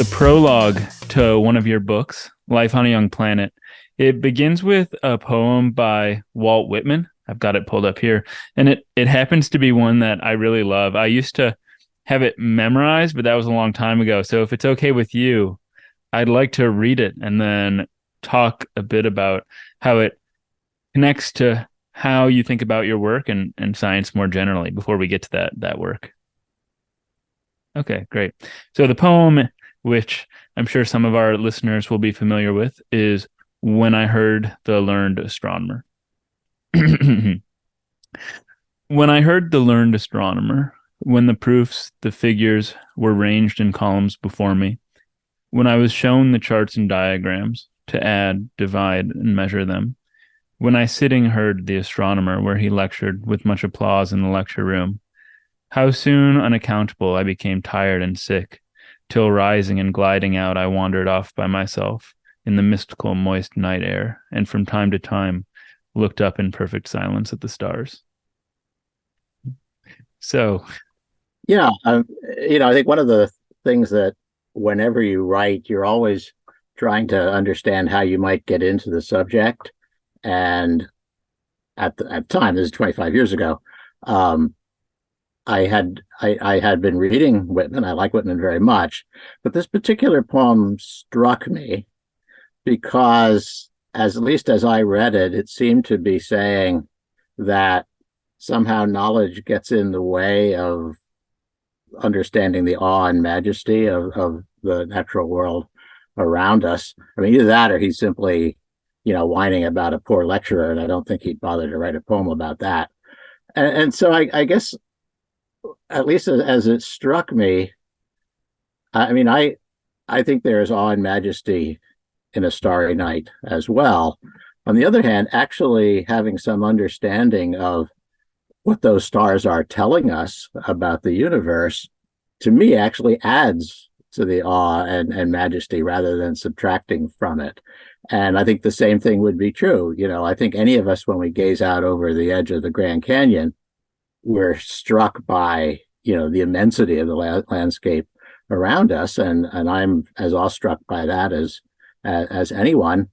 the prologue to one of your books, Life on a Young Planet. It begins with a poem by Walt Whitman. I've got it pulled up here, and it happens to be one that I really love. I used to have it memorized, but that was a long time ago. So if it's okay with you, I'd like to read it and then talk a bit about how it connects to how you think about your work and science more generally before we get to that work. Okay, great. So the poem, which I'm sure some of our listeners will be familiar with, is When I Heard the Learned Astronomer. When I heard the learned astronomer, when the proofs, the figures were ranged in columns before me, when I was shown the charts and diagrams to add, divide, and measure them, when I sitting heard the astronomer where he lectured with much applause in the lecture room, how soon unaccountable I became tired and sick, till rising and gliding out I wandered off by myself in the mystical moist night air, and from time to time looked up in perfect silence at the stars. So, Yeah, I think one of the things that whenever you write, you're always trying to understand how you might get into the subject. And at the time, this is 25 years ago, I had been reading Whitman. I like Whitman very much, but this particular poem struck me because, at least as I read it, it seemed to be saying that somehow knowledge gets in the way of understanding the awe and majesty of the natural world around us. I mean, either that or he's simply, whining about a poor lecturer, and I don't think he'd bother to write a poem about that. And so I guess, at least as it struck me, I mean, I think there is awe and majesty in a starry night as well. On the other hand, actually having some understanding of what those stars are telling us about the universe, to me, actually adds to the awe and majesty rather than subtracting from it. And I think the same thing would be true. I think any of us, when we gaze out over the edge of the Grand Canyon, we're struck by, the immensity of the landscape around us. And I'm as awestruck by that as anyone.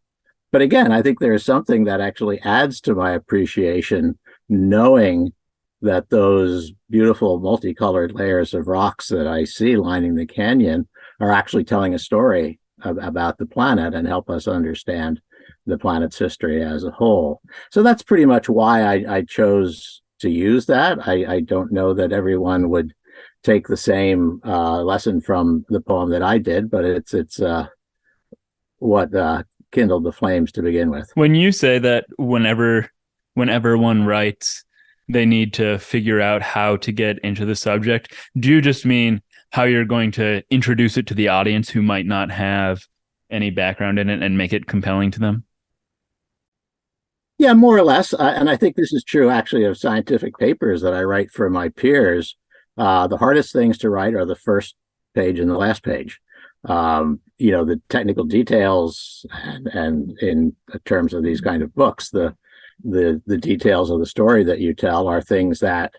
But again, I think there's something that actually adds to my appreciation, knowing that those beautiful multicolored layers of rocks that I see lining the canyon are actually telling a story about the planet and help us understand the planet's history as a whole. So that's pretty much why I chose to use that. I don't know that everyone would take the same lesson from the poem that I did, but it's what kindled the flames to begin with. when you say that whenever one writes, they need to figure out how to get into the subject, do you just mean how you're going to introduce it to the audience who might not have any background in it and make it compelling to them? Yeah, more or less. And I think this is true actually of scientific papers that I write for my peers. The hardest things to write are the first page and the last page. The technical details and in terms of these kind of books, the details of the story that you tell are things that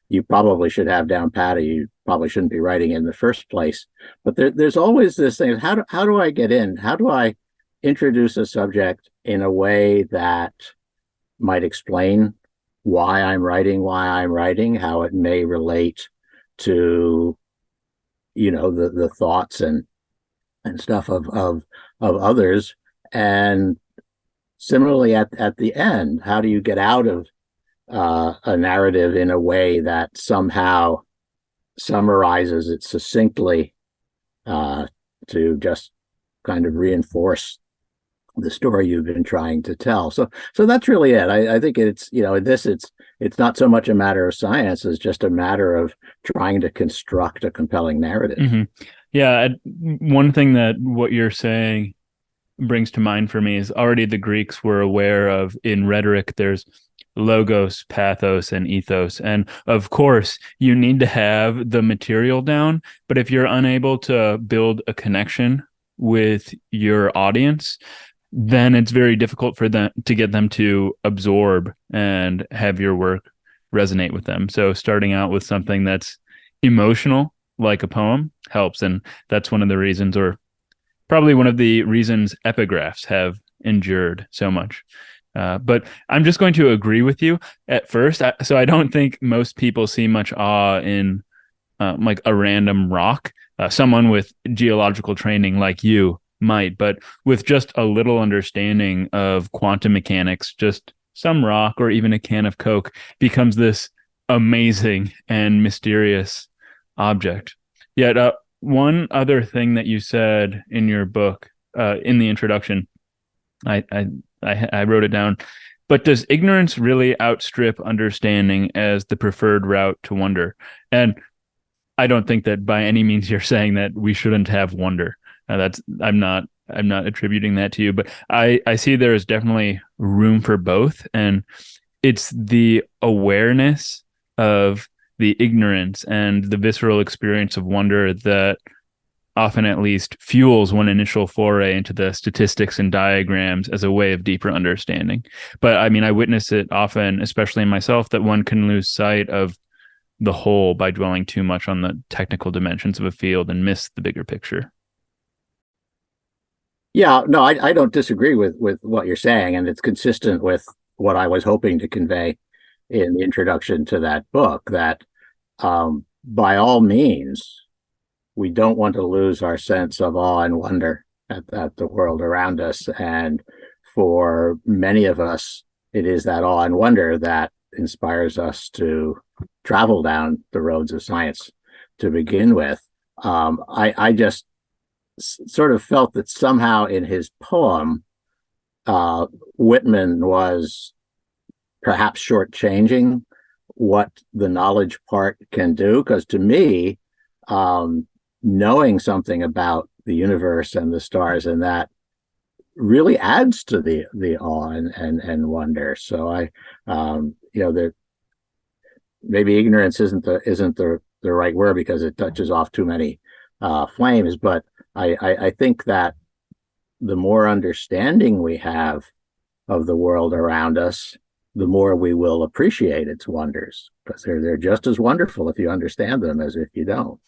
you probably should have down pat. You probably shouldn't be writing in the first place. But there's always this thing: how do I get in? How do I introduce a subject in a way that might explain why I'm writing, how it may relate to, the thoughts and stuff of others, and similarly at the end, how do you get out of a narrative in a way that somehow summarizes it succinctly to just kind of reinforce the story you've been trying to tell. So that's really it. I think it's, it's not so much a matter of science as just a matter of trying to construct a compelling narrative. Mm-hmm. Yeah, one thing that what you're saying brings to mind for me is already the Greeks were aware of, in rhetoric, there's logos, pathos, and ethos. And of course, you need to have the material down, but if you're unable to build a connection with your audience, then it's very difficult for them to get them to absorb and have your work resonate with them. So starting out with something that's emotional like a poem helps. And that's one of the reasons, or probably one of the reasons epigraphs have endured so much. But I'm just going to agree with you at first. So I don't think most people see much awe in like a random rock. Someone with geological training like you might, but with just a little understanding of quantum mechanics, just some rock or even a can of Coke becomes this amazing and mysterious object. Yet, one other thing that you said in your book, in the introduction, I, I I wrote it down. But does ignorance really outstrip understanding as the preferred route to wonder? And I don't think that by any means you're saying that we shouldn't have wonder. That's I'm not attributing that to you, but I see there is definitely room for both, and it's the awareness of the ignorance and the visceral experience of wonder that often at least fuels one initial foray into the statistics and diagrams as a way of deeper understanding. But I mean, I witness it often, especially in myself, that one can lose sight of the whole by dwelling too much on the technical dimensions of a field and miss the bigger picture. Yeah, no, I don't disagree with what you're saying, and it's consistent with what I was hoping to convey in the introduction to that book, that by all means, we don't want to lose our sense of awe and wonder at the world around us. And for many of us, it is that awe and wonder that inspires us to travel down the roads of science to begin with. I just sort of felt that somehow in his poem, Whitman was perhaps shortchanging what the knowledge part can do. Because to me, knowing something about the universe and the stars and that really adds to the awe and wonder. So that maybe ignorance isn't the right word because it touches off too many flames, but I think that the more understanding we have of the world around us, the more we will appreciate its wonders, because they're just as wonderful if you understand them as if you don't.